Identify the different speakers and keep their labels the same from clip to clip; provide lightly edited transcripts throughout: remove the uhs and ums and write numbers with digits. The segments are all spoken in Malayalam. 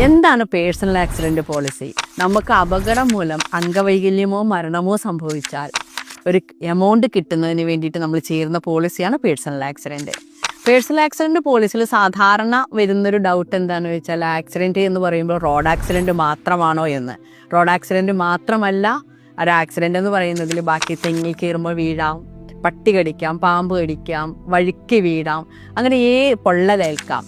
Speaker 1: എന്താണ് പേഴ്സണൽ ആക്സിഡൻറ്റ് പോളിസി? നമുക്ക് അപകടം മൂലം അംഗവൈകല്യമോ മരണമോ സംഭവിച്ചാൽ ഒരു എമൗണ്ട് കിട്ടുന്നതിന് വേണ്ടിയിട്ട് നമ്മൾ ചേരുന്ന പോളിസിയാണ് പേഴ്സണൽ ആക്സിഡൻറ്റ്. പേഴ്സണൽ ആക്സിഡൻറ്റ് പോളിസിയിൽ സാധാരണ വരുന്നൊരു ഡൗട്ട് എന്താണെന്ന് വെച്ചാൽ, ആക്സിഡൻറ്റ് എന്ന് പറയുമ്പോൾ റോഡ് ആക്സിഡൻറ്റ് മാത്രമാണോ എന്ന്. റോഡ് ആക്സിഡൻറ്റ് മാത്രമല്ല, ഒരു ആക്സിഡൻ്റ് എന്ന് പറയുന്നതിൽ ബാക്കി തെങ്ങിൽ കയറുമ്പോൾ വീഴാം, പട്ടി കടിക്കാം, പാമ്പ് കടിക്കാം, വഴുക്കി വീഴാം, അങ്ങനെ പൊള്ളലേൽക്കാം.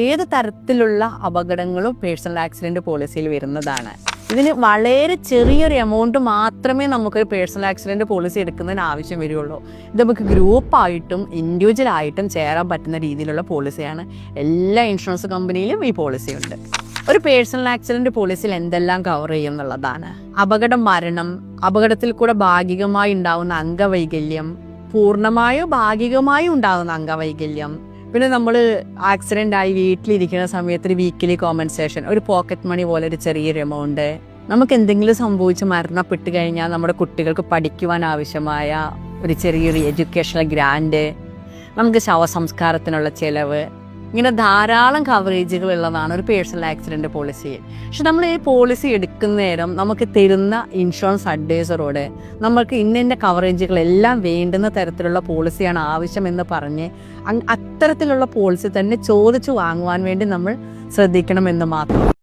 Speaker 1: ഏത് തരത്തിലുള്ള അപകടങ്ങളും പേഴ്സണൽ ആക്സിഡൻറ്റ് പോളിസിയിൽ വരുന്നതാണ്. ഇതിന് വളരെ ചെറിയൊരു എമൗണ്ട് മാത്രമേ നമുക്കൊരു പേഴ്സണൽ ആക്സിഡൻറ്റ് പോളിസി എടുക്കുന്നതിന് ആവശ്യം വരികയുള്ളൂ. ഇത് നമുക്ക് ഗ്രൂപ്പായിട്ടും ഇൻഡിവിജ്വലായിട്ടും ചേരാൻ പറ്റുന്ന രീതിയിലുള്ള പോളിസിയാണ്. എല്ലാ ഇൻഷുറൻസ് കമ്പനിയിലും ഈ പോളിസി ഉണ്ട്. ഒരു പേഴ്സണൽ ആക്സിഡൻറ്റ് പോളിസിയിൽ എന്തെല്ലാം കവർ ചെയ്യും എന്നുള്ളതാണ്. അപകടം, മരണം, അപകടത്തിൽ കൂടെ ഭാഗികമായി ഉണ്ടാകുന്ന അംഗവൈകല്യം, പൂർണ്ണമായോ ഭാഗികമായോ ഉണ്ടാകുന്ന അംഗവൈകല്യം, പിന്നെ നമ്മൾ ആക്സിഡൻ്റ് ആയി വീട്ടിലിരിക്കുന്ന സമയത്ത് ഒരു വീക്കിലി കോമ്പൻസേഷൻ, ഒരു പോക്കറ്റ് മണി പോലെ ഒരു ചെറിയൊരു എമൗണ്ട്, നമുക്ക് എന്തെങ്കിലും സംഭവിച്ച് മരണപ്പെട്ട് കഴിഞ്ഞാൽ നമ്മുടെ കുട്ടികൾക്ക് പഠിക്കുവാൻ ആവശ്യമായ ഒരു ചെറിയൊരു എഡ്യൂക്കേഷണൽ ഗ്രാൻഡ്, നമുക്ക് ശവസംസ്കാരത്തിനുള്ള ചിലവ്, ഇങ്ങനെ ധാരാളം കവറേജുകൾ ഉള്ളതാണ് ഒരു പേഴ്സണൽ ആക്സിഡൻറ്റ് പോളിസിയിൽ. പക്ഷെ നമ്മൾ ഈ പോളിസി എടുക്കുന്ന നേരം നമുക്ക് തരുന്ന ഇൻഷുറൻസ് അഡ്വൈസറോട് നമ്മൾക്ക് ഇന്ന കവറേജുകളെല്ലാം വേണ്ടുന്ന തരത്തിലുള്ള പോളിസിയാണ് ആവശ്യമെന്ന് പറഞ്ഞ് അത്തരത്തിലുള്ള പോളിസി തന്നെ ചോദിച്ചു വാങ്ങുവാൻ വേണ്ടി നമ്മൾ ശ്രദ്ധിക്കണമെന്ന് മാത്രം.